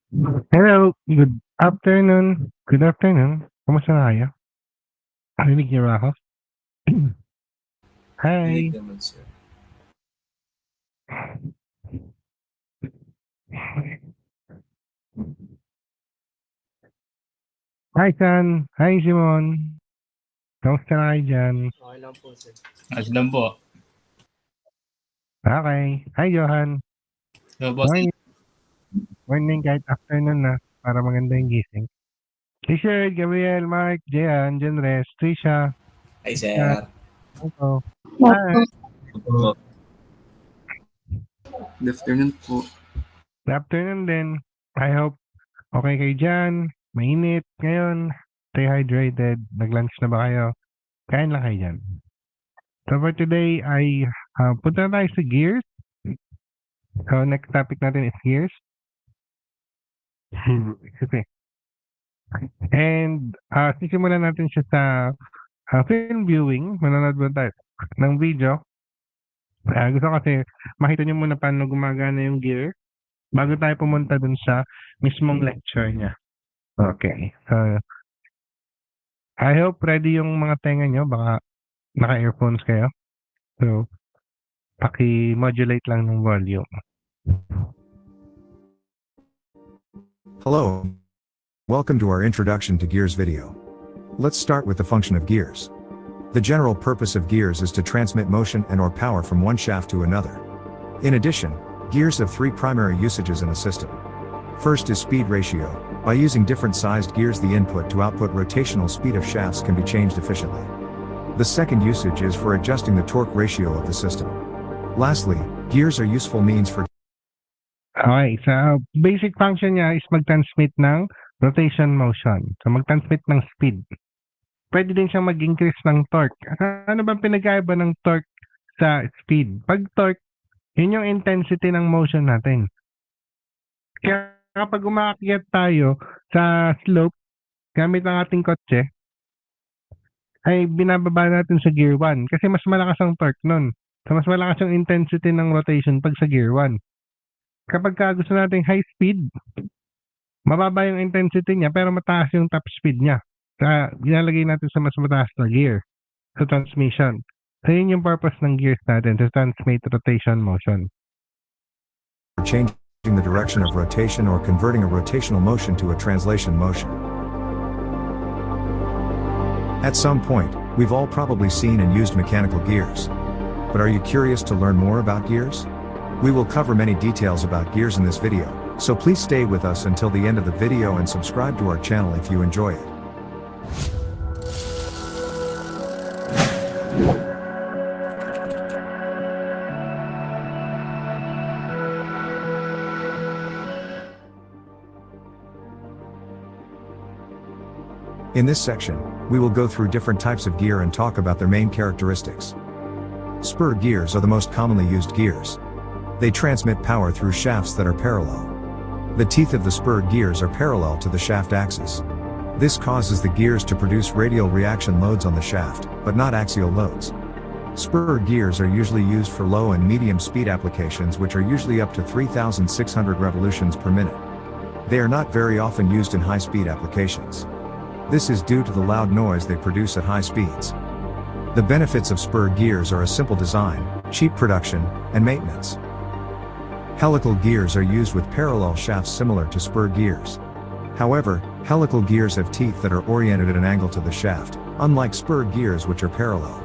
Hello, good afternoon. Good afternoon. Kamusta na kayo? Narinig niyo ba ako? Dinig Hi. naman, sir. Hi, San. Hi, Simon. Kamusta na kayo dyan? Okay lang po, sir. Ayos lang po. Okay. Hi, Johan. So, boss, Morning. Morning kahit afternoon na para maganda yung gising. Richard, Gabriel, Mark, Jean, Jenres, Trisha, Hi, Kat, sir. Uncle. Hi. po. Good afternoon po. Good afternoon din. I hope okay kayo dyan. Mainit ngayon. Stay hydrated. Nag-lunch na ba kayo? Kain lang kayo dyan. So for today ay punta na tayo sa gears. So next topic natin is gears. Excuse me. And sisimulan natin siya sa film viewing. Manonood ba tayo ng video? Gusto ko kasi makita niyo muna paano gumagana yung gear bago tayo pumunta dun sa mismong lecture niya. Okay. So I hope ready yung mga tenga nyo. Baka naka-earphones kayo. So paki-modulate lang ng volume. Hello. Welcome to our introduction to gears video. Let's start with the function of gears. The general purpose of gears is to transmit motion and or power from one shaft to another. In addition, gears have three primary usages in a system. First is speed ratio. By using different sized gears, the input to output rotational speed of shafts can be changed efficiently. The second usage is for adjusting the torque ratio of the system. Lastly, gears are useful means for Okay, so basic function niya is mag-transmit ng rotation motion. So mag-transmit ng speed. Pwede din siyang mag-increase ng torque. Ano ba pinagkaiba ng torque sa speed? Pag torque, yun yung intensity ng motion natin. Kaya kapag umaakyat tayo sa slope, gamit ang ating kotse, ay binababa natin sa gear 1 kasi mas malakas ang torque nun. So mas malakas yung intensity ng rotation pag sa gear 1. Kapag gusto nating high speed, mababa yung intensity niya pero mataas yung top speed niya. Kaya ginalagay natin sa mas mataas na gear sa transmission. So yun yung purpose ng gears natin, to transmit rotation motion. changing the direction of rotation or converting a rotational motion to a translation motion. At some point, we've all probably seen and used mechanical gears. But are you curious to learn more about gears? We will cover many details about gears in this video, so please stay with us until the end of the video and subscribe to our channel if you enjoy it. In this section, we will go through different types of gear and talk about their main characteristics. Spur gears are the most commonly used gears. They transmit power through shafts that are parallel. The teeth of the spur gears are parallel to the shaft axis. This causes the gears to produce radial reaction loads on the shaft, but not axial loads. Spur gears are usually used for low and medium speed applications, which are usually up to 3,600 revolutions per minute. They are not very often used in high-speed applications. This is due to the loud noise they produce at high speeds. The benefits of spur gears are a simple design, cheap production, and maintenance. Helical gears are used with parallel shafts similar to spur gears. However, helical gears have teeth that are oriented at an angle to the shaft, unlike spur gears which are parallel.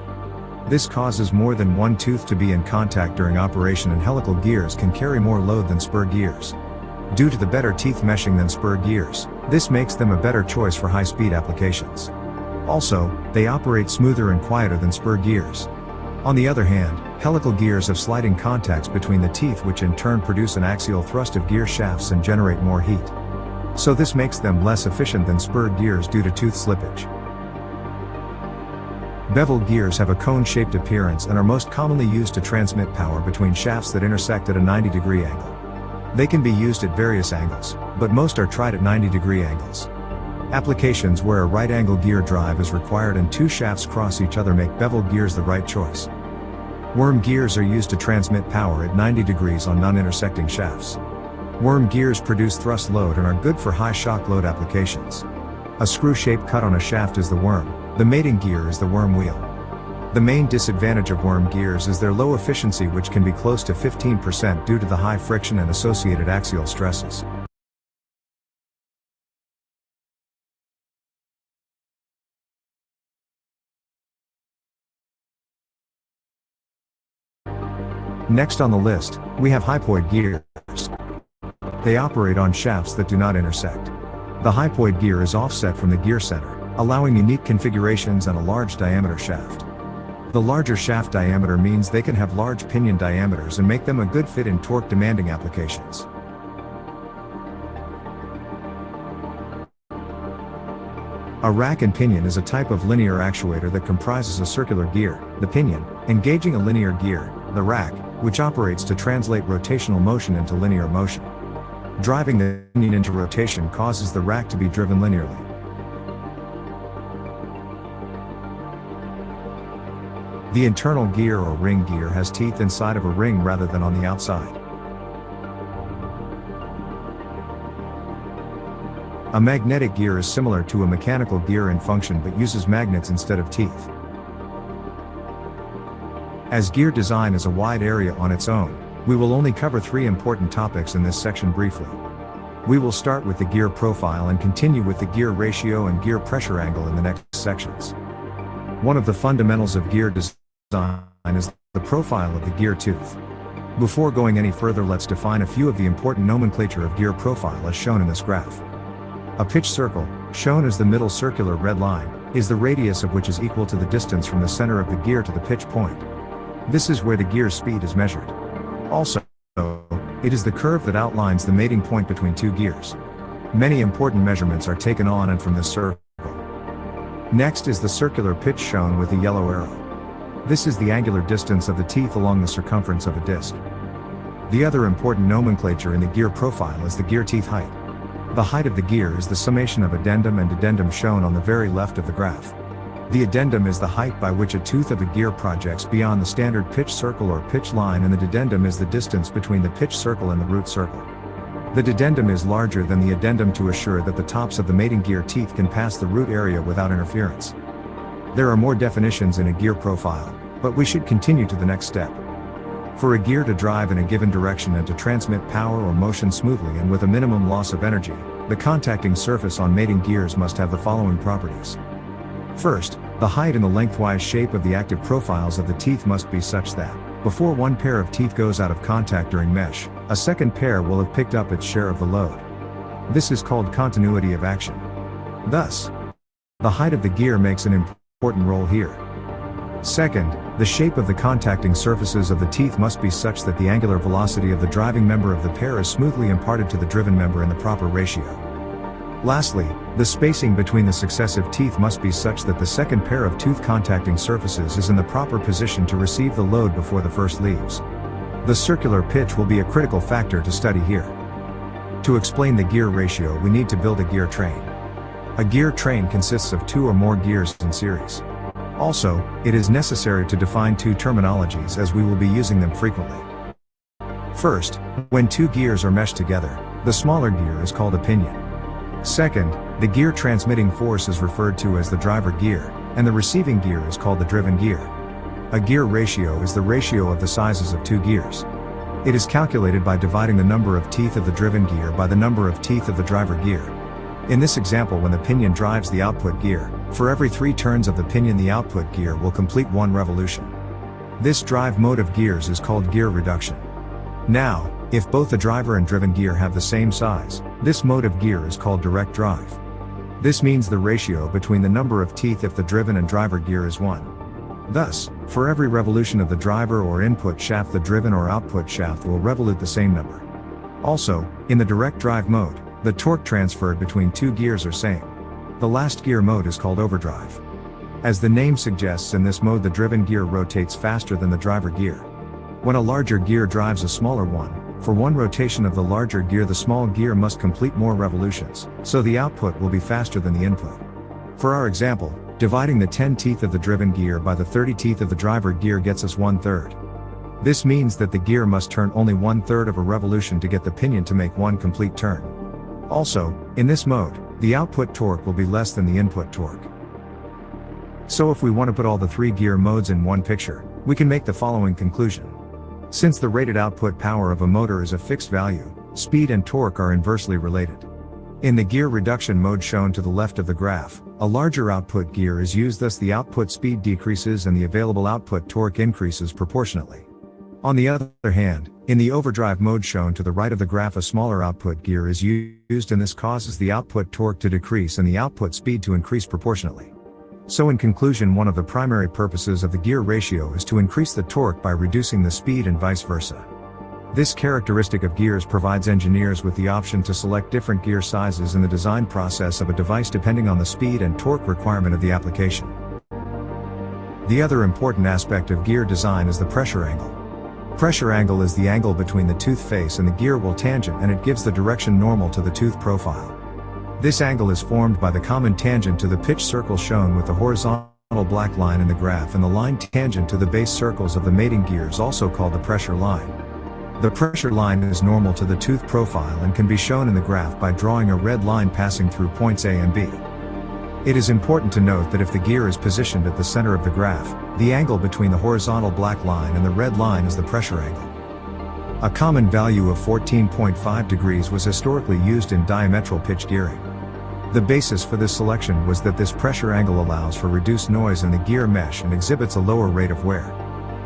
This causes more than one tooth to be in contact during operation, and helical gears can carry more load than spur gears. Due to the better teeth meshing than spur gears, this makes them a better choice for high-speed applications. Also, they operate smoother and quieter than spur gears. On the other hand, helical gears have sliding contacts between the teeth, which in turn produce an axial thrust of gear shafts and generate more heat. So this makes them less efficient than spur gears due to tooth slippage. Bevel gears have a cone-shaped appearance and are most commonly used to transmit power between shafts that intersect at a 90-degree angle. They can be used at various angles, but most are tried at 90-degree angles. Applications where a right-angle gear drive is required and two shafts cross each other make bevel gears the right choice. Worm gears are used to transmit power at 90 degrees on non-intersecting shafts. Worm gears produce thrust load and are good for high shock load applications. A screw-shaped cut on a shaft is the worm. The mating gear is the worm wheel. The main disadvantage of worm gears is their low efficiency, which can be close to 15% due to the high friction and associated axial stresses. Next on the list, we have hypoid gears. They operate on shafts that do not intersect. The hypoid gear is offset from the gear center, allowing unique configurations and a large diameter shaft. The larger shaft diameter means they can have large pinion diameters and make them a good fit in torque-demanding applications. A rack and pinion is a type of linear actuator that comprises a circular gear, the pinion, engaging a linear gear, the rack, which operates to translate rotational motion into linear motion. Driving the pinion into rotation causes the rack to be driven linearly. The internal gear or ring gear has teeth inside of a ring rather than on the outside. A magnetic gear is similar to a mechanical gear in function but uses magnets instead of teeth. As gear design is a wide area on its own, we will only cover 3 important topics in this section briefly. We will start with the gear profile and continue with the gear ratio and gear pressure angle in the next sections. One of the fundamentals of gear design is the profile of the gear tooth. Before going any further, let's define a few of the important nomenclature of gear profile as shown in this graph. A pitch circle, shown as the middle circular red line, is the radius of which is equal to the distance from the center of the gear to the pitch point. This is where the gear's speed is measured. Also, it is the curve that outlines the mating point between two gears. Many important measurements are taken on and from this circle. Next is the circular pitch shown with the yellow arrow. This is the angular distance of the teeth along the circumference of a disc. The other important nomenclature in the gear profile is the gear teeth height. The height of the gear is the summation of addendum and addendum shown on the very left of the graph. The addendum is the height by which a tooth of a gear projects beyond the standard pitch circle or pitch line, and the dedendum is the distance between the pitch circle and the root circle. The dedendum is larger than the addendum to assure that the tops of the mating gear teeth can pass the root area without interference. There are more definitions in a gear profile, but we should continue to the next step. For a gear to drive in a given direction and to transmit power or motion smoothly and with a minimum loss of energy, the contacting surface on mating gears must have the following properties. First, the height and the lengthwise shape of the active profiles of the teeth must be such that, before one pair of teeth goes out of contact during mesh, a second pair will have picked up its share of the load. This is called continuity of action. Thus, the height of the gear makes an important role here. Second, the shape of the contacting surfaces of the teeth must be such that the angular velocity of the driving member of the pair is smoothly imparted to the driven member in the proper ratio. Lastly, the spacing between the successive teeth must be such that the second pair of tooth contacting surfaces is in the proper position to receive the load before the first leaves. The circular pitch will be a critical factor to study here. To explain the gear ratio, we need to build a gear train. A gear train consists of 2 or more gears in series. Also, it is necessary to define 2 terminologies as we will be using them frequently. First, when 2 gears are meshed together, the smaller gear is called a pinion. Second, the gear transmitting force is referred to as the driver gear, and the receiving gear is called the driven gear. A gear ratio is the ratio of the sizes of 2 gears. It is calculated by dividing the number of teeth of the driven gear by the number of teeth of the driver gear. In this example, when the pinion drives the output gear, for every 3 turns of the pinion the output gear will complete 1 revolution. This drive mode of gears is called gear reduction. Now, if both the driver and driven gear have the same size, this mode of gear is called direct drive. This means the ratio between the number of teeth if the driven and driver gear is 1. Thus, for every revolution of the driver or input shaft, the driven or output shaft will revolute the same number. Also, in the direct drive mode, the torque transferred between 2 gears are same. The last gear mode is called overdrive. As the name suggests, in this mode the driven gear rotates faster than the driver gear. When a larger gear drives a smaller one, for 1 rotation of the larger gear the small gear must complete more revolutions, so the output will be faster than the input. For our example, dividing the 10 teeth of the driven gear by the 30 teeth of the driver gear gets us 1/3. This means that the gear must turn only 1/3 of a revolution to get the pinion to make one complete turn. Also, in this mode, the output torque will be less than the input torque. So if we want to put all the 3 gear modes in one picture, we can make the following conclusion. Since the rated output power of a motor is a fixed value, speed and torque are inversely related. In the gear reduction mode shown to the left of the graph, a larger output gear is used, thus the output speed decreases and the available output torque increases proportionately. On the other hand, in the overdrive mode shown to the right of the graph, a smaller output gear is used, and this causes the output torque to decrease and the output speed to increase proportionally. So in conclusion, one of the primary purposes of the gear ratio is to increase the torque by reducing the speed and vice versa. This characteristic of gears provides engineers with the option to select different gear sizes in the design process of a device depending on the speed and torque requirement of the application. The other important aspect of gear design is the pressure angle. Pressure angle is the angle between the tooth face and the gear wheel tangent, and it gives the direction normal to the tooth profile. This angle is formed by the common tangent to the pitch circle shown with the horizontal black line in the graph and the line tangent to the base circles of the mating gears, also called the pressure line. The pressure line is normal to the tooth profile and can be shown in the graph by drawing a red line passing through points A and B. It is important to note that if the gear is positioned at the center of the graph, the angle between the horizontal black line and the red line is the pressure angle. A common value of 14.5 degrees was historically used in diametral pitch gearing. The basis for this selection was that this pressure angle allows for reduced noise in the gear mesh and exhibits a lower rate of wear.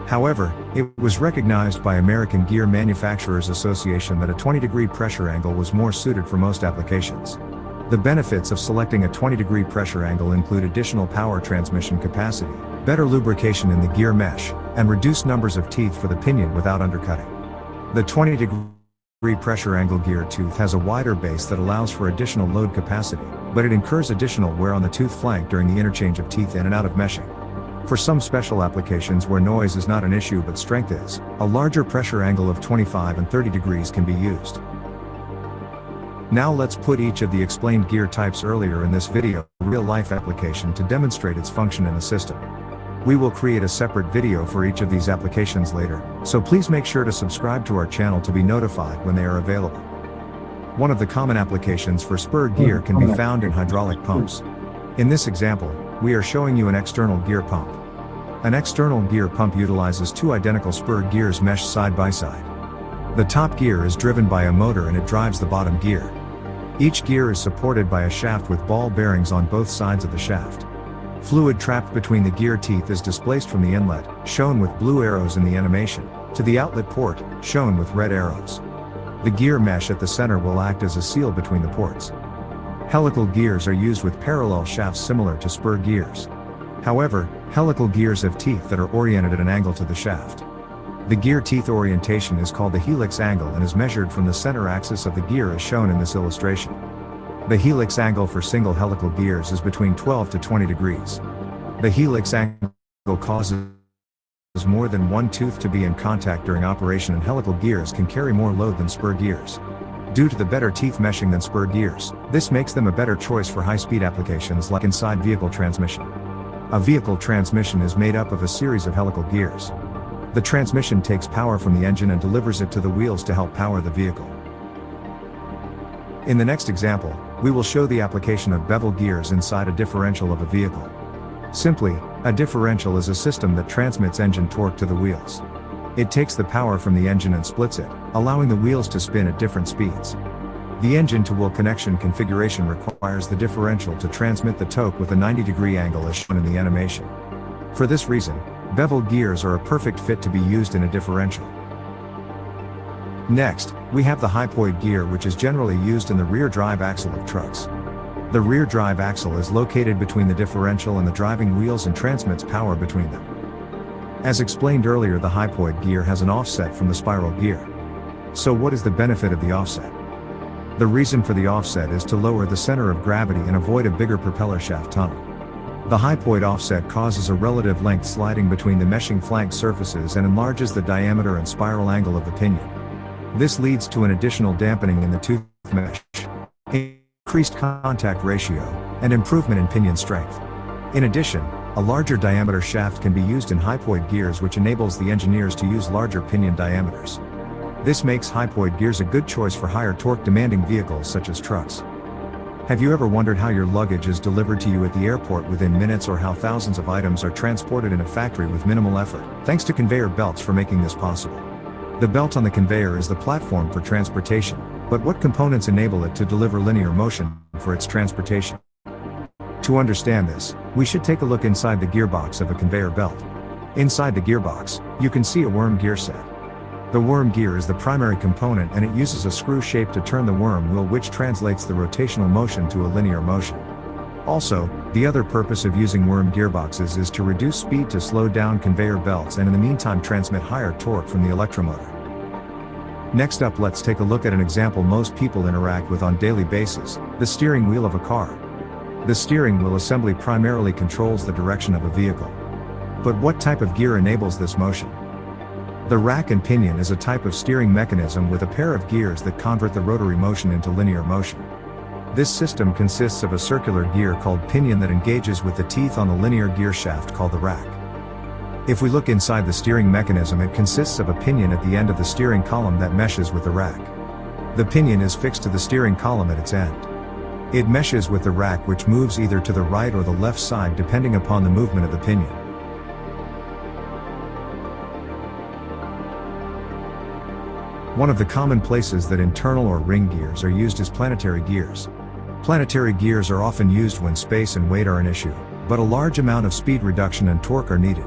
However, it was recognized by American Gear Manufacturers Association that a 20-degree pressure angle was more suited for most applications. The benefits of selecting a 20-degree pressure angle include additional power transmission capacity, better lubrication in the gear mesh, and reduced numbers of teeth for the pinion without undercutting. The 20-degree pressure angle gear tooth has a wider base that allows for additional load capacity, but it incurs additional wear on the tooth flank during the interchange of teeth in and out of meshing. For some special applications where noise is not an issue but strength is, a larger pressure angle of 25 and 30 degrees can be used. Now let's put each of the explained gear types earlier in this video in a real-life application to demonstrate its function in the system. We will create a separate video for each of these applications later, so please make sure to subscribe to our channel to be notified when they are available. One of the common applications for spur gear can be found in hydraulic pumps. In this example, we are showing you an external gear pump. An external gear pump utilizes 2 identical spur gears meshed side by side. The top gear is driven by a motor and it drives the bottom gear. Each gear is supported by a shaft with ball bearings on both sides of the shaft. Fluid trapped between the gear teeth is displaced from the inlet, shown with blue arrows in the animation, to the outlet port, shown with red arrows. The gear mesh at the center will act as a seal between the ports. Helical gears are used with parallel shafts similar to spur gears. However, helical gears have teeth that are oriented at an angle to the shaft. The gear teeth orientation is called the helix angle and is measured from the center axis of the gear as shown in this illustration. The helix angle for single helical gears is between 12 to 20 degrees. The helix angle causes more than one tooth to be in contact during operation, and helical gears can carry more load than spur gears. Due to the better teeth meshing than spur gears, this makes them a better choice for high-speed applications like inside vehicle transmission. A vehicle transmission is made up of a series of helical gears. The transmission takes power from the engine and delivers it to the wheels to help power the vehicle. In the next example, we will show the application of bevel gears inside a differential of a vehicle. Simply, a differential is a system that transmits engine torque to the wheels. It takes the power from the engine and splits it, allowing the wheels to spin at different speeds. The engine-to-wheel connection configuration requires the differential to transmit the torque with a 90-degree angle as shown in the animation. For this reason, bevel gears are a perfect fit to be used in a differential. Next, we have the hypoid gear, which is generally used in the rear drive axle of trucks. The rear drive axle is located between the differential and the driving wheels and transmits power between them. As explained earlier, the hypoid gear has an offset from the spiral gear. So what is the benefit of the offset? The reason for the offset is to lower the center of gravity and avoid a bigger propeller shaft tunnel. The hypoid offset causes a relative length sliding between the meshing flank surfaces and enlarges the diameter and spiral angle of the pinion. This leads to an additional dampening in the tooth mesh, increased contact ratio, and improvement in pinion strength. In addition, A larger diameter shaft can be used in hypoid gears, which enables the engineers to use larger pinion diameters. This makes hypoid gears a good choice for higher torque demanding vehicles such as trucks. Have you ever wondered how your luggage is delivered to you at the airport within minutes, or how thousands of items are transported in a factory with minimal effort, thanks to conveyor belts for making this possible? The belt on the conveyor is the platform for transportation, but what components enable it to deliver linear motion for its transportation? To understand this, we should take a look inside the gearbox of a conveyor belt. Inside the gearbox, you can see a worm gear set. The worm gear is the primary component, and it uses a screw shape to turn the worm wheel, which translates the rotational motion to a linear motion. Also, the other purpose of using worm gearboxes is to reduce speed to slow down conveyor belts and in the meantime transmit higher torque from the electromotor. Next up, let's take a look at an example most people interact with on daily basis, the steering wheel of a car. The steering wheel assembly primarily controls the direction of a vehicle. But what type of gear enables this motion? The rack and pinion is a type of steering mechanism with a pair of gears that convert the rotary motion into linear motion. This system consists of a circular gear called pinion that engages with the teeth on the linear gear shaft called the rack. If we look inside the steering mechanism, it consists of a pinion at the end of the steering column that meshes with the rack. The pinion is fixed to the steering column at its end. It meshes with the rack, which moves either to the right or the left side depending upon the movement of the pinion. One of the common places that internal or ring gears are used is planetary gears. Planetary gears are often used when space and weight are an issue, but a large amount of speed reduction and torque are needed.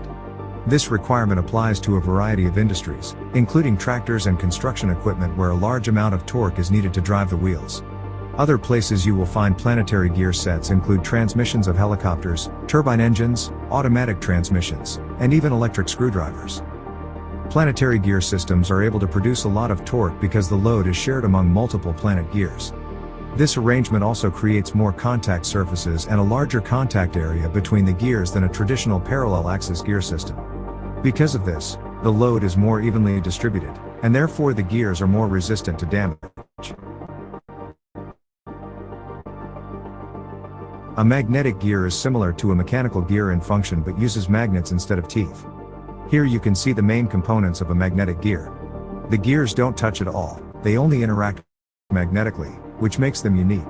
This requirement applies to a variety of industries, including tractors and construction equipment, where a large amount of torque is needed to drive the wheels. Other places you will find planetary gear sets include transmissions of helicopters, turbine engines, automatic transmissions, and even electric screwdrivers. Planetary gear systems are able to produce a lot of torque because the load is shared among multiple planet gears. This arrangement also creates more contact surfaces and a larger contact area between the gears than a traditional parallel axis gear system. Because of this, the load is more evenly distributed, and therefore the gears are more resistant to damage. A magnetic gear is similar to a mechanical gear in function but uses magnets instead of teeth. Here you can see the main components of a magnetic gear. The gears don't touch at all, they only interact magnetically, which makes them unique.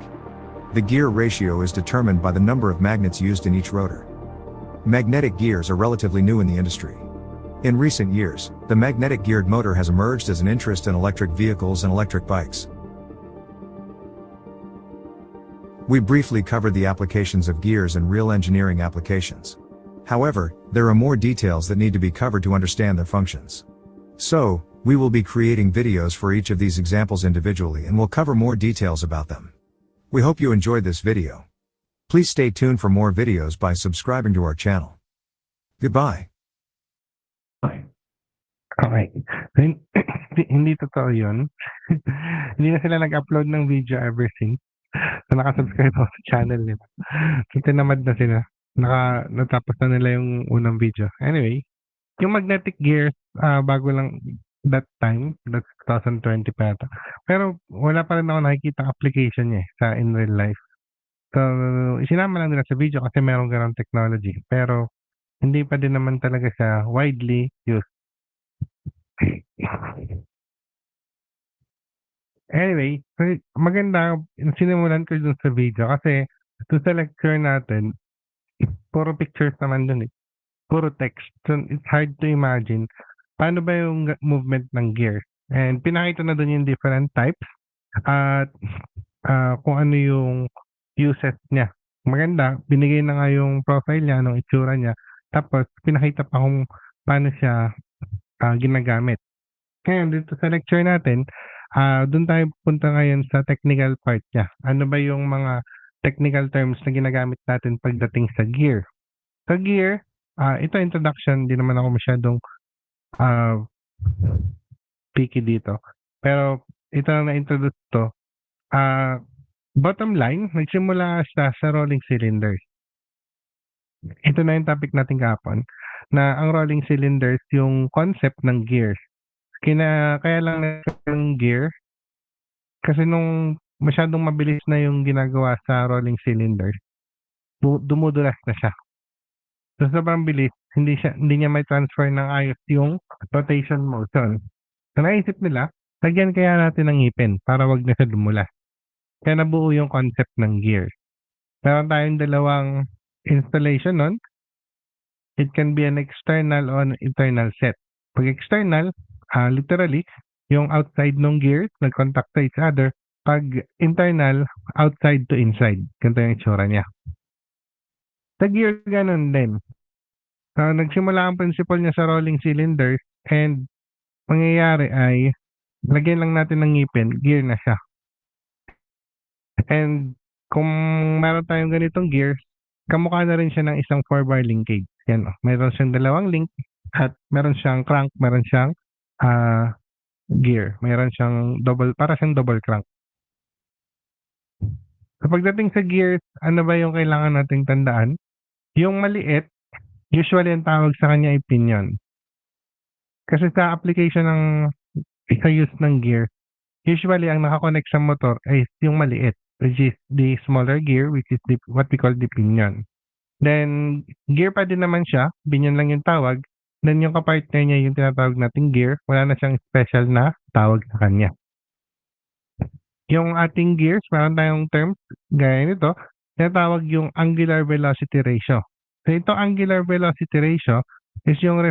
The gear ratio is determined by the number of magnets used in each rotor. Magnetic gears are relatively new in the industry. In recent years, the magnetic geared motor has emerged as an interest in electric vehicles and electric bikes. We briefly covered the applications of gears in real engineering applications. However, there are more details that need to be covered to understand their functions. So, we will be creating videos for each of these examples individually, and we'll cover more details about them. We hope you enjoyed this video. Please stay tuned for more videos by subscribing to our channel. Goodbye. Okay. Hindi totoo yun. Hindi na sila nag-upload ng video ever since. So, nakasubscribe ako sa channel nila. So, tinamad na sila. Natapos na nila yung unang video. Anyway, yung magnetic gears, bago lang that time, that's 2020 pa yata. Pero wala pa rin ako nakikita application niya sa in real life. So, isinama lang nila sa video kasi meron ganong technology. Pero, hindi pa din naman talaga siya widely used. Anyway, maganda, sinimulan ko dun sa video kasi dun sa lecture natin, puro pictures naman dun eh. Puro text. So, it's hard to imagine paano ba yung movement ng gear. And pinakita na dun yung different types at kung ano yung uses niya. Maganda, binigay na nga yung profile niya, anong itsura niya. Tapos, pinakita pa kung paano siya ginagamit. Ngayon, dito sa lecture natin, doon tayo punta ngayon sa technical part niya. Ano ba yung mga technical terms na ginagamit natin pagdating sa gear? Sa gear, ito introduction, hindi naman ako masyadong picky dito. Pero ito na introduce to. Bottom line, nagsimula siya sa rolling cylinders. Ito na yung topic natin kahapon, na ang rolling cylinders, yung concept ng gears. Kaya lang ng gear, kasi nung masyadong mabilis na yung ginagawa sa rolling cylinders, dumudulas na siya. So, sobrang bilis, hindi niya may transfer ng ayos yung rotation motion. So, naisip nila, lagyan kaya natin ng ngipin para wag na siya dumulas. Kaya nabuo yung concept ng gear. Meron tayong dalawang installation nun. It can be an external or an internal set. Pag external, literally, yung outside ng gears nag-contact sa each other. Pag internal, outside to inside. Ganito yung itsura niya. Sa gear, ganun din. So, nagsimula ang principle niya sa rolling cylinders and mangyayari ay lagyan lang natin ng ngipin, gear na siya. And kung meron tayong ganitong gear, kamukha na rin siya ng isang 4-bar linkage. Yan, meron siyang dalawang link at meron siyang crank, meron siyang gear. Meron siyang para siyang double crank. So, pagdating sa gears, ano ba yung kailangan nating tandaan? Yung maliit, usually ang tawag sa kanya ay pinion. Kasi sa application ng sa use ng gear, usually ang nakakonect sa motor ay yung maliit, which is the smaller gear, which is what we call the pinion. Then, gear pa din naman siya, pinion lang yung tawag. Then, yung kapartner niya yung tinatawag nating gear, wala na siyang special na tawag sa kanya. Yung ating gears, meron tayong terms, gaya nito, tinatawag yung angular velocity ratio. So, ito angular velocity ratio is yung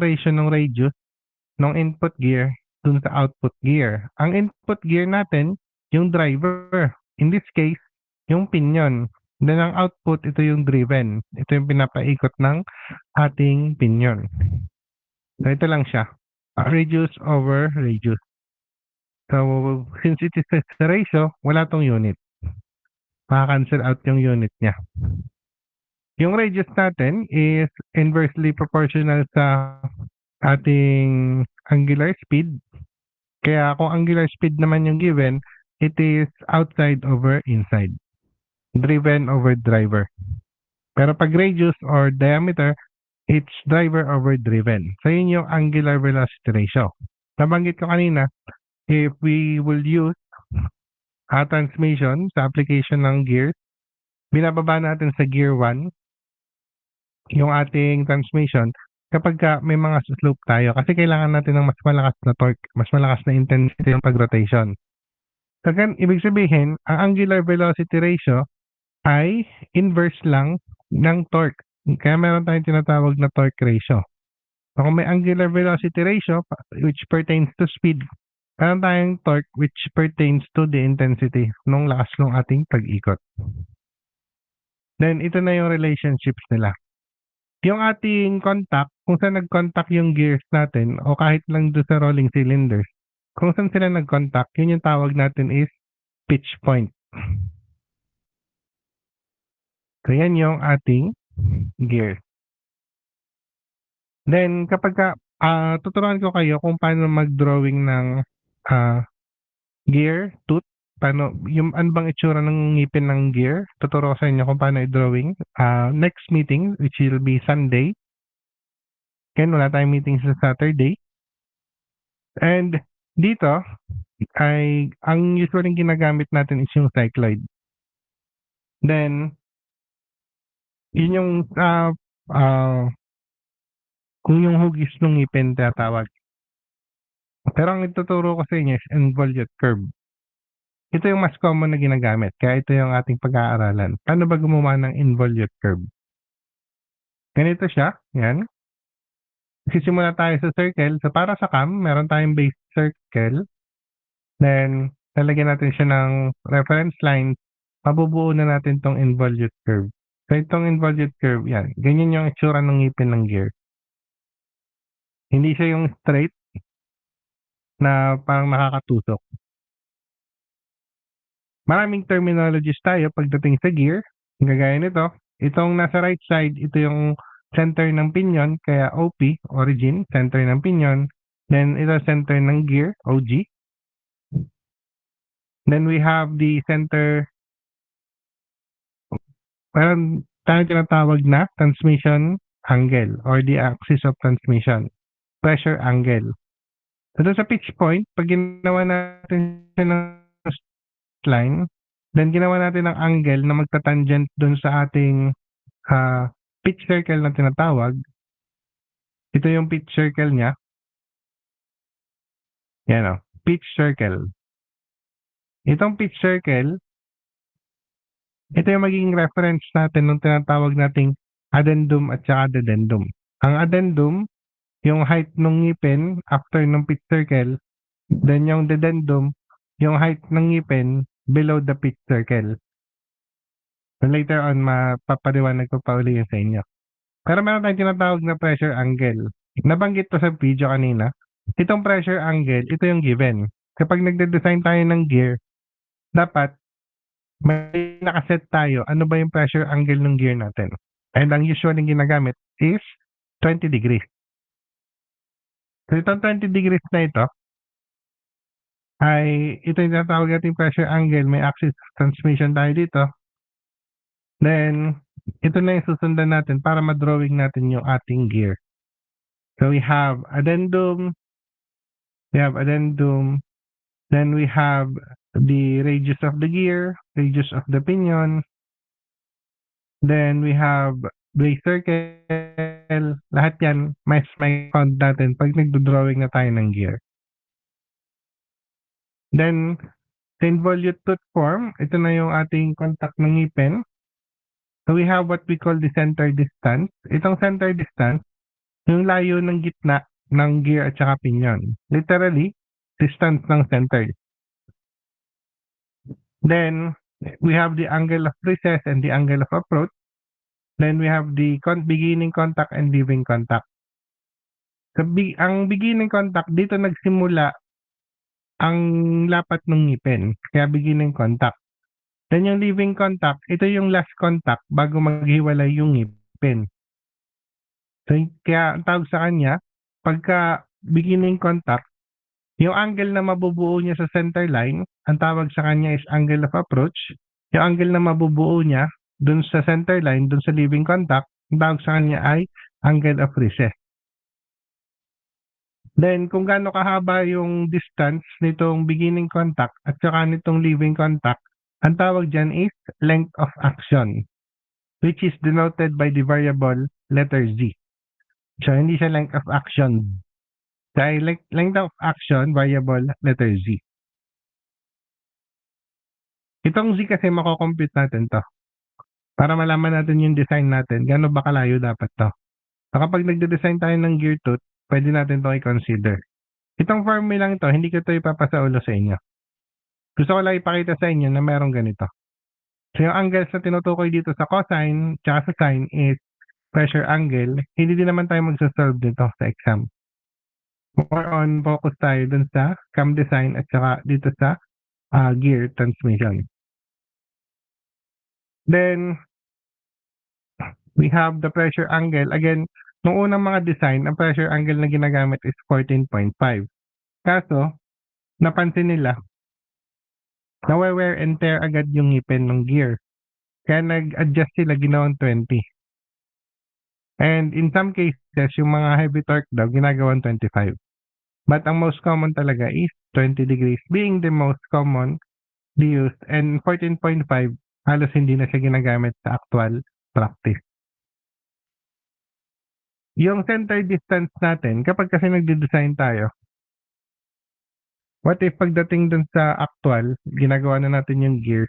ratio ng radius ng input gear dun sa output gear. Ang input gear natin, yung driver. In this case, yung pinion. Then ang output, ito yung driven. Ito yung pinapaikot ng ating pinion. So, ito lang siya. Radius over radius. So, since it is a ratio, wala tong unit. Maka-cancel out yung unit niya. Yung radius natin is inversely proportional sa ating angular speed. Kaya kung angular speed naman yung given, it is outside over inside. Driven over driver. Pero pag radius or diameter, it's driver over driven. So yun yung angular velocity ratio. Nabanggit ko kanina, if we will use a transmission sa application ng gears, binababa natin sa gear 1 yung ating transmission kapag may mga slope tayo kasi kailangan natin ng mas malakas na torque, mas malakas na intensity ng pag-rotation. So, ibig sabihin, ang angular velocity ratio ay inverse lang ng torque. Kaya meron tayong tinatawag na torque ratio. So, kung may angular velocity ratio which pertains to speed, meron tayong torque which pertains to the intensity nung lakas ng ating pag-ikot. Then, ito na yung relationships nila. Yung ating contact, kung saan nag-contact yung gears natin o kahit lang doon sa rolling cylinders, kung saan sila nag-contact, yun yung tawag natin is pitch point. So, yan yung ating gears. Then, kapag tuturuan ko kayo kung paano mag-drawing ng gear, tooth, paano, yung ano bang itsura ng ngipin ng gear, tuturo ko sa inyo kung paano i-drawing. Next meeting, which will be Sunday. Again, wala tayong meeting sa Saturday. And dito, ay ang usually ginagamit natin is yung cycloid. Then, yun yung kung yung hugis ng ngipin tatawag. Pero ang ituturo ko sa inyo is involute curve. Ito yung mas common na ginagamit. Kaya ito yung ating pag-aaralan. Paano ba gumawa ng involute curve? Ganito siya. Yan. Sisimula tayo sa circle. So, para sa cam, meron tayong base circle. Then, lalagyan natin siya ng reference line. Pabubuo na natin tong involute curve. So, itong involute curve, yan. Ganyan yung itsura ng ngipin ng gear. Hindi siya yung straight na parang nakakatusok. Maraming terminologies tayo pagdating sa gear. Gagaya nito. Itong nasa right side, ito yung center ng pinion, kaya OP, origin, center ng pinion. Then, ito center ng gear, OG. Then, we have the center, parang tayo tinatawag na transmission angle or the axis of transmission, pressure angle. So, sa pitch point, pag ginawa natin siya ng line, then ginawa natin ng angle na magta-tangent dun sa ating pitch circle na tinatawag. Ito yung pitch circle niya. Yan o, pitch circle. Itong pitch circle, ito yung magiging reference natin nung tinatawag nating addendum at saka dedendum. Ang addendum, yung height ng ngipin after ng pitch circle, then yung dedendum, yung height ng ngipin below the pitch circle. So later on, mapapaliwanag ko pa uli yun sa inyo. Pero meron tayong tinatawag na pressure angle. Nabanggit to sa video kanina. Itong pressure angle, ito yung given. Kapag nagde-design tayo ng gear, dapat may nakaset tayo. Ano ba yung pressure angle ng gear natin? And ang usually ginagamit is 20 degrees. So itong 20 degrees na ito, ito yung tinatawag natin pressure angle. May axis of transmission tayo dito. Then, ito na yung susundan natin para ma-drawing natin yung ating gear. So we have addendum, then we have the radius of the gear, radius of the pinion, then we have base circle, lahat yan, may count natin pag nagdo-drawing na tayo ng gear. Then, sa involute tooth form, ito na yung ating contact ng ngipin. So we have what we call the center distance. Itong center distance, yung layo ng gitna ng gear at saka pinion. Literally, distance ng center. Then, we have the angle of recess and the angle of approach. Then we have the beginning contact and leaving contact. So, ang beginning contact, dito nagsimula ang lapat ng ngipin. Kaya beginning contact. Then yung leaving contact, ito yung last contact bago maghiwalay yung ngipin. So, kaya ang tawag sa kanya, pagka beginning contact, yung angle na mabubuo niya sa center line, ang tawag sa kanya is angle of approach. Yung angle na mabubuo niya dun sa center line, dun sa leaving contact, ang tawag sa kanya ay angle of recess. Then, kung gaano kahaba yung distance nitong beginning contact at saka nitong leaving contact, ang tawag dyan is length of action, which is denoted by the variable letter Z. So, hindi siya length of action. Dahil length of action, variable letter Z. Itong Z kasi mako-compute natin to. Para malaman natin yung design natin, gaano ba kalayo dapat to. So, kapag nagde-design tayo ng gear tooth, pwede natin to i-consider. Itong formula lang ito, hindi ko ito ipapasaulo sa inyo. Gusto ko lang ipakita sa inyo na merong ganito. So, yung angles na tinutukoy dito sa cosine tsaka sa sine is pressure angle. Hindi din naman tayo magsasolve dito sa exam. More on focus tayo dun sa cam design at saka dito sa gear transmission. Then, we have the pressure angle. Again, nung unang mga design, ang pressure angle na ginagamit is 14.5. Kaso, napansin nila, nawe-wear and tear agad yung ngipin ng gear. Kaya nag-adjust sila, ginawang 20. And in some cases, yung mga heavy torque daw, ginagawang 25. But ang most common talaga is 20 degrees being the most common used. And 14.5, halos hindi na siya ginagamit sa actual practice. Yung center distance natin, kapag kasi nagde-design tayo, what if pagdating dun sa actual, ginagawa na natin yung gear,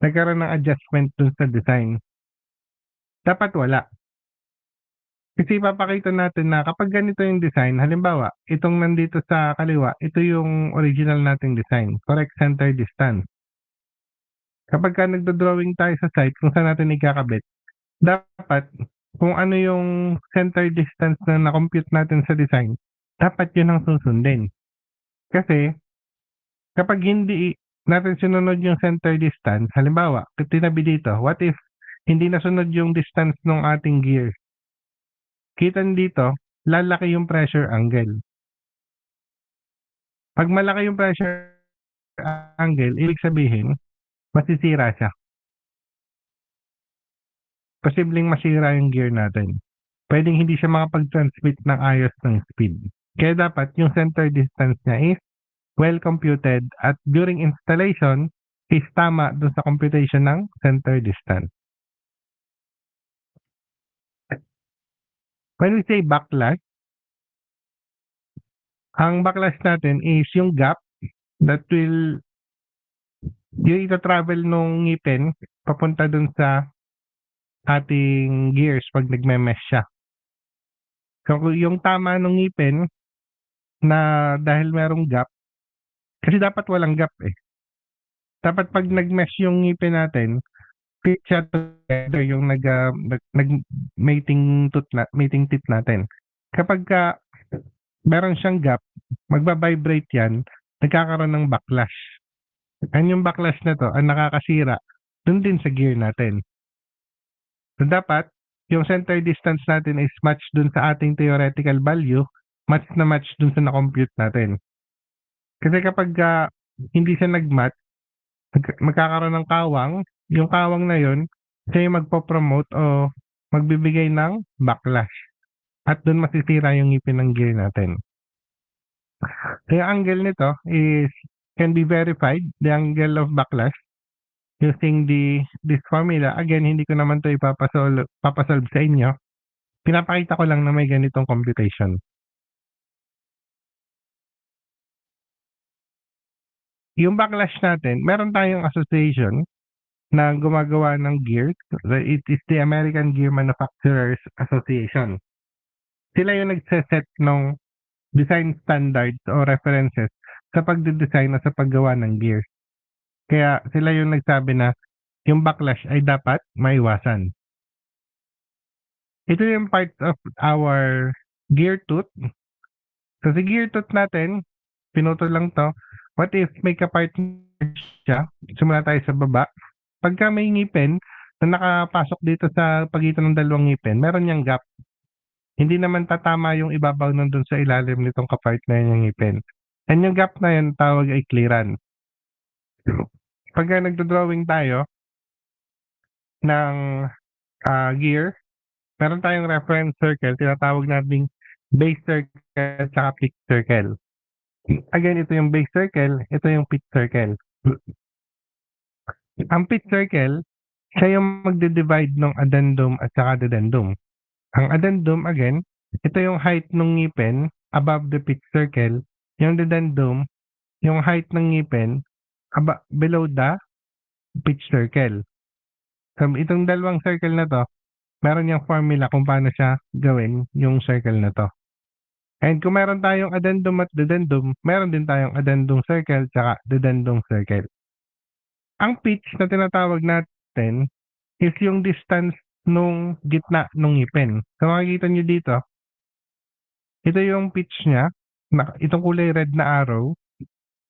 nagkaroon ng adjustment dun sa design? Dapat wala. Kasi ipapakita natin na kapag ganito yung design, halimbawa, itong nandito sa kaliwa, ito yung original nating design, correct center distance. Kapag ka nagdo-drawing tayo sa site kung saan natin ikakabit, dapat kung ano yung center distance na na-compute natin sa design, dapat yun ang susundin. Kasi, kapag hindi natin sinunod yung center distance, halimbawa, tinabi dito, what if hindi nasunod yung distance ng ating gear? Kita dito, lalaki yung pressure angle. Pag malaki yung pressure angle, ibig sabihin, masisira siya. Posibleng masira yung gear natin. Pwedeng hindi siya makapag-transmit ng ayos ng speed. Kaya dapat yung center distance niya is well computed at during installation is tama dun sa computation ng center distance. When we say backlash, ang backlash natin is yung gap that will yung ita-travel nung ngipin papunta dun sa ating gears pag nagme-mesh siya. So, yung tama nung ngipin na dahil merong gap, kasi dapat walang gap eh. Dapat pag nag-mesh yung ngipin natin, fit siya together yung mating teeth natin. Kapag meron siyang gap, magba-vibrate yan, nagkakaroon ng backlash. And yung backlash na to, ang nakakasira, dun din sa gear natin. So dapat, yung center distance natin is match dun sa ating theoretical value, match na match dun sa na-compute natin. Kasi kapag hindi siya nag-match, magkakaroon ng kawang, yung kawang na yun, siya yung magpo-promote o magbibigay ng backlash. At dun masisira yung ngipin ng gear natin. So yung angle nito is can be verified, the angle of backlash, using this formula. Again, hindi ko naman ito papasolve sa inyo. Pinapakita ko lang na may ganitong computation. Yung backlash natin, meron tayong association na gumagawa ng gear. It is the American Gear Manufacturers Association. Sila yung nagseset ng design standards o references sa pagde-design o sa paggawa ng gear. Kaya sila yung nagsabi na yung backlash ay dapat maiwasan. Ito yung part of our gear tooth. So sa gear tooth natin, pinutol lang to. What if may kapartner siya? Simula tayo sa baba. Pagka may ngipin na nakapasok dito sa pagitan ng dalawang ngipin, meron niyang gap. Hindi naman tatama yung ibabaw nandun sa ilalim nitong kapartner niyang ngipin. And yung gap na yun, tawag ay clearance. Pagka nagdo-drawing tayo ng gear, meron tayong reference circle, tinatawag nating base circle at pitch circle. Again, ito yung base circle, ito yung pitch circle. Ang pitch circle, siya yung magde-divide ng addendum at saka dedendum. Ang addendum, again, ito yung height ng ngipin above the pitch circle. Yung dedendum, yung height ng ngipin below the pitch circle. So, itong dalawang circle na to, meron yung formula kung paano siya gawin yung circle na to. And kung meron tayong addendum at dedendum, meron din tayong addendum circle tsaka dedendum circle. Ang pitch na tinatawag natin is yung distance nung gitna nung ngipin. So makikita nyo dito, ito yung pitch niya, itong kulay red na arrow,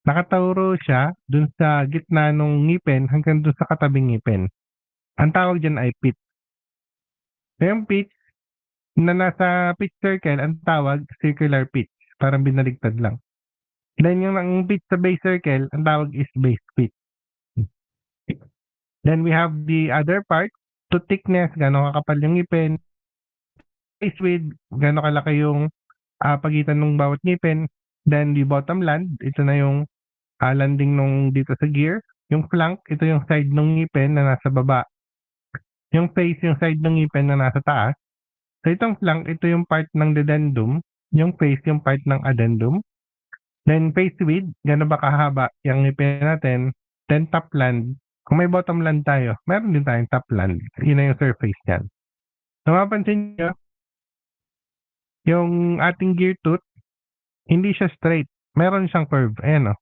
nakatauro siya dun sa gitna nung ngipin hanggang dun sa katabing ngipin. Ang tawag dyan ay pitch. So yung pitch na nasa pitch circle, ang tawag circular pitch. Parang binaligtad lang. Then yung ang pitch sa base circle, ang tawag is base pitch. Then we have the other part, to thickness, gano'ng kakapal yung ngipin. Face width, gano'ng kalaki yung pagitan ng bawat ngipin. Then the bottom land, ito na yung landing nung dito sa gear. Yung flank, ito yung side ng ngipin na nasa baba. Yung face, yung side ng ngipin na nasa taas. So itong flank, ito yung part ng dedendum. Yung face, yung part ng addendum. Then face width, gano'n ba kahaba yung ngipin natin. Then top land, kung may bottom land tayo, meron din tayong top land. Yun na yung surface niyan. So mapansin nyo, yung ating gear tooth, hindi siya straight. Meron siyang curve. Ayan o.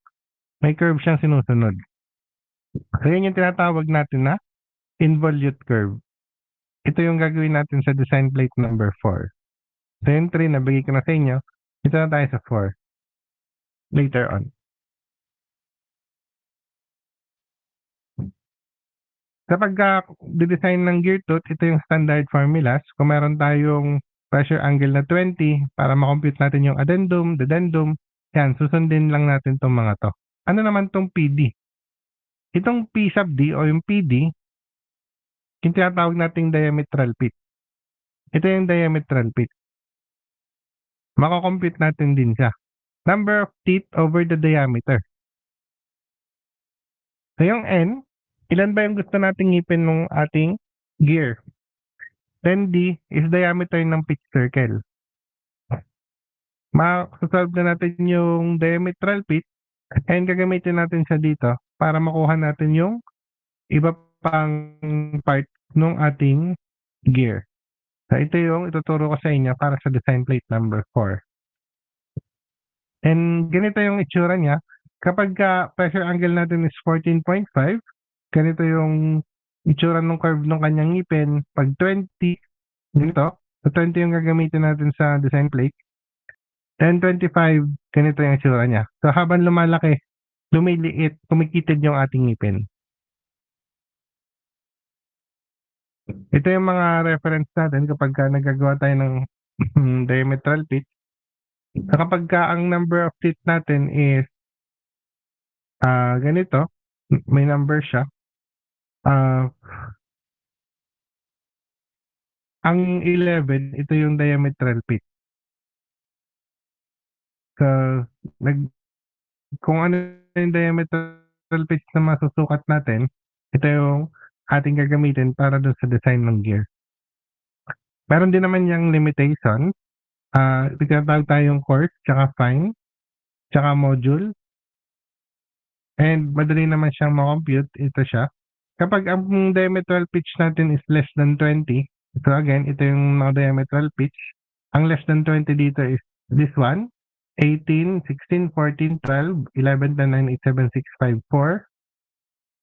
May curve siyang sinusunod. So yun yung tinatawag natin na involute curve. Ito yung gagawin natin sa design plate number 4. So yung 3, nabigay ko na sa inyo. Ito na tayo sa 4. Later on. Kapag di-design ng gear tooth, ito yung standard formulas. Kung meron tayong pressure angle na 20, para makompute natin yung addendum, dedendum, yan, susundin lang natin itong mga to. Ano naman itong PD? Itong P sub D o yung PD, yung tinatawag nating diametral pitch. Ito yung diametral pitch. Makakompute natin din siya. Number of teeth over the diameter. So yung N, ilan ba yung gusto nating ngipin ng ating gear? 10D is diameter ng pitch circle. Masasolve na natin yung diametral pitch and gagamitin natin siya dito para makuha natin yung iba pang part ng ating gear. So, ito yung ituturo ko sa inyo para sa design plate number 4. And ganito yung itsura niya. Kapag pressure angle natin is 14.5, ganito yung itsura ng curve ng kanyang ngipin. Pag 20, ganito. So 20 yung gagamitin natin sa design plate. Then 25, ganito yung itsura niya. So habang lumalaki, lumiliit, kumikitid yung ating ngipin. Ito yung mga reference natin kapag nagagawa tayo ng diametral pitch. So kapag ang number of teeth natin is ganito, may number siya. Ang 11, ito yung diametral pitch. So, kung ano yung diametral pitch na masusukat natin, ito yung ating gagamitin para doon sa design ng gear. Meron din naman yung limitation. Tinatawag tayong coarse, tsaka fine, tsaka module. And madali naman siyang ma-compute. Ito siya. Kapag ang diametral pitch natin is less than 20, so again, ito yung diametral pitch. Ang less than 20 dito is this one, 18, 16, 14, 12, 11, 10, 9, 8, 7, 6, 5, 4.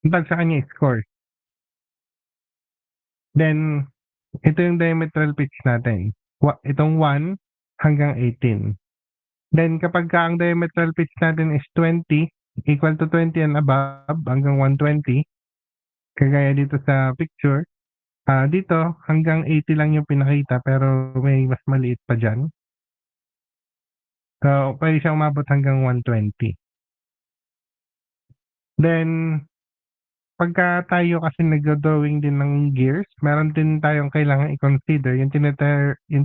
Ang tag sa kanya is coarse. Then, ito yung diametral pitch natin. Itong 1 hanggang 18. Then, kapag ang diametral pitch natin is 20, equal to 20 and above, hanggang 120, kagaya dito sa picture, dito hanggang 80 lang yung pinakita pero may mas maliit pa dyan. So, pwede siyang umabot hanggang 120. Then, pagka tayo kasi nag-drawing din ng gears, meron din tayong kailangan i-consider yung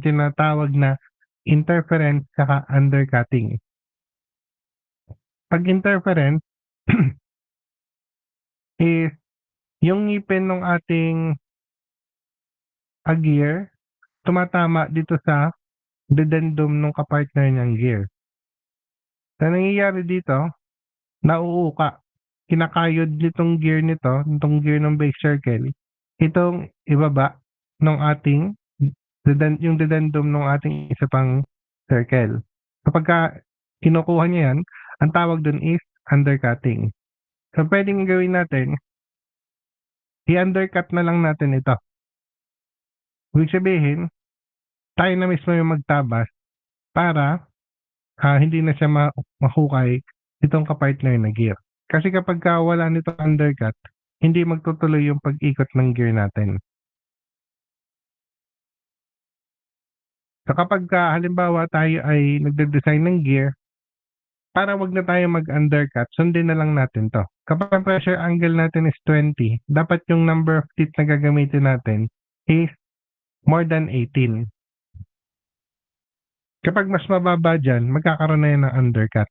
tinatawag na interference saka undercutting. Pag interference is yung ngipin ng ating gear tumatama dito sa dedendum ng kapartner niyang gear. So, nangyayari dito, nauuka. Kinakayod nitong gear ng base circle, itong ibaba ng ating, yung dedendum ng ating isa pang circle. Kapag kinukuha niya yan, ang tawag dun is undercutting. So, pwedeng gawin natin, i-undercut na lang natin ito. Ibig sabihin, tayo na mismo yung magtabas para hindi na siya mahukay itong kapartner na gear. Kasi kapag wala nito undercut, hindi magtutuloy yung pag-ikot ng gear natin. So kapag halimbawa tayo ay nagde-design ng gear, para wag na tayo mag-undercut, sundin na lang natin to. Kapag ang pressure angle natin is 20, dapat yung number of teeth na gagamitin natin is more than 18. Kapag mas mababa dyan, magkakaroon na yan ng undercut.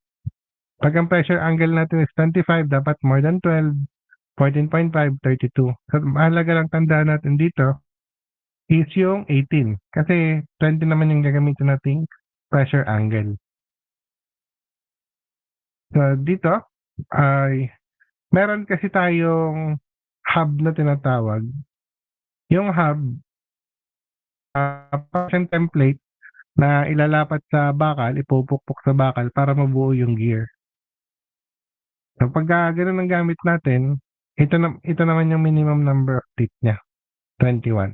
Pag ang pressure angle natin is 25, dapat more than 12, 14.5, 32. So, mahalaga lang tandaan natin dito is yung 18. Kasi 20 naman yung gagamitin nating pressure angle. So, dito ay meron kasi tayong hub na tinatawag. Yung hub, parang template na ilalapat sa bakal, ipupukpok sa bakal para mabuo yung gear. So, pag ganun ang gamit natin, ito naman yung minimum number of teeth niya, 21.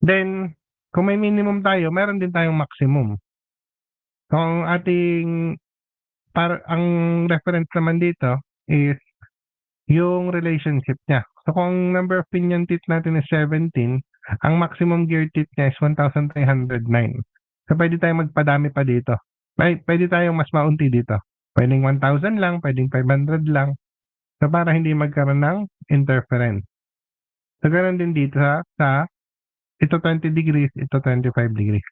Then, kung may minimum tayo, meron din tayong maximum. So, ang reference naman dito is yung relationship niya. So, kung number of pinion teeth natin is 17, ang maximum gear teeth niya is 1,309. So, pwede tayong magpadami pa dito. Pwede tayong mas maunti dito. Pwedeng 1,000 lang, pwedeng 500 lang. So, para hindi magkaroon ng interference. So, ganoon din dito sa ito 20 degrees, ito 25 degrees.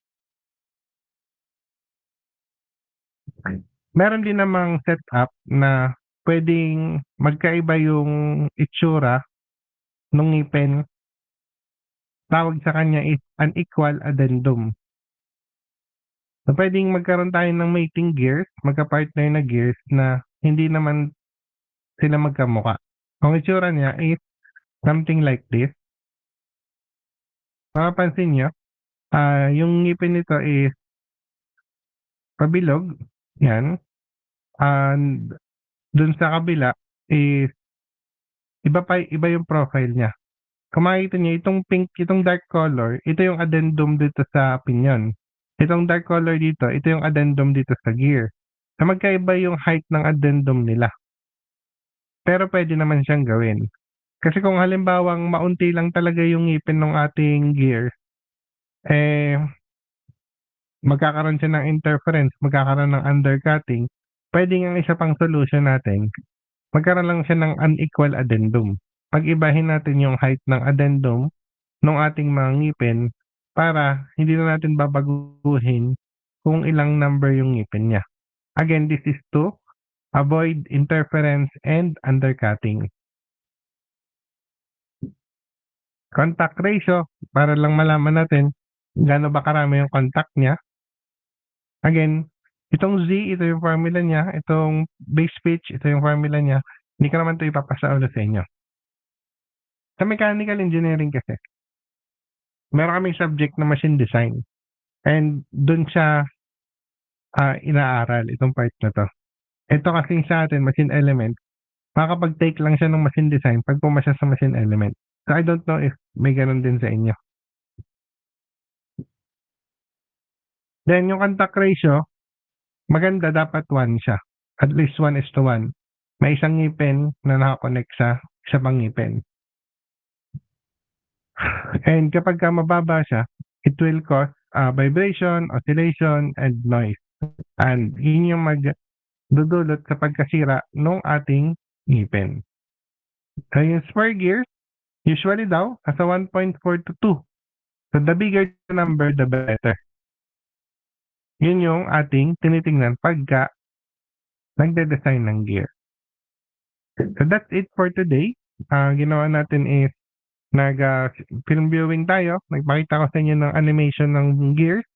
Meron din namang setup na pwedeng magkaiba yung itsura ng ngipin. Tawag sa kanya is unequal addendum. So, pwedeng magkaroon tayo ng mating gears, magka-partner na gears na hindi naman sila magkamukha. Ang itsura niya is something like this. Mapapansin nyo, yung ngipin nito is pabilog. Yan. And dun sa kabila is iba yung profile niya. Kung makikita niyo, itong pink, itong dark color, ito yung addendum dito sa pinion. Itong dark color dito, ito yung addendum dito sa gear. Na magkaiba yung height ng addendum nila. Pero pwede naman siyang gawin. Kasi kung halimbawang maunti lang talaga yung ngipin ng ating gear, magkakaroon siya ng interference, magkakaroon ng undercutting, pwedeng ang isa pang solution natin, magkaroon lang siya ng unequal addendum. Pag-ibahin natin yung height ng addendum ng ating mga ngipin para hindi na natin babaguhin kung ilang number yung ngipin niya. Again, this is to avoid interference and undercutting. Contact ratio, para lang malaman natin gaano ba karami yung contact niya. Again, itong Z, ito yung formula niya. Itong base pitch, ito yung formula niya. Hindi ko naman ito ipapasa ulit sa inyo. Sa mechanical engineering kasi, meron kaming subject na machine design. And dun siya inaaral, itong part na to. Ito kasi sa atin, machine element, makakapag-take lang siya ng machine design pag pumasa sa machine element. So I don't know if may ganun din sa inyo. Then yung contact ratio, maganda, dapat 1 siya. At least 1:1. May isang ngipin na nakakonect sa isa pang ngipin. And kapag mababa siya, it will cause vibration, oscillation, and noise. And yun yung magdudulot sa pagkasira ng ating ngipin. So yung spur gears, usually daw, nasa 1.4 to 2. So the bigger the number, the better. Yun yung ating tinitingnan pagka nagde-design ng gear. So that's it for today. Ginawa natin is film viewing tayo. Nagpakita ko sa inyo ng animation ng gears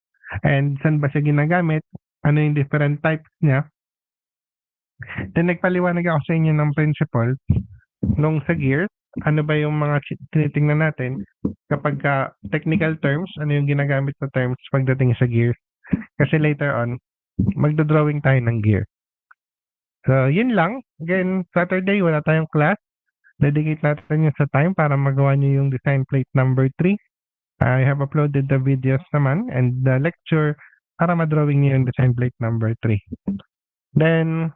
and saan ba siya ginagamit, ano yung different types niya. Then nagpaliwanag ako sa inyo ng principles nung sa gears, ano ba yung mga tinitingnan natin kapag technical terms, ano yung ginagamit na terms pagdating sa gears. Kasi later on, magdodrawing tayo ng gear. So, yun lang. Again, Saturday, wala tayong class. Dedicate natin yun sa time para magawa nyo yung design plate number 3. I have uploaded the videos naman and the lecture para madrawing nyo yung design plate number 3. Then,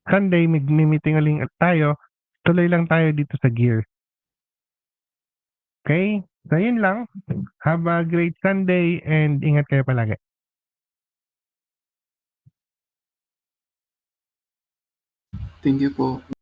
Sunday, meeting ulit tayo. Tuloy lang tayo dito sa gear. Okay? So, yun lang. Have a great Sunday and ingat kayo palagi. Thank you po.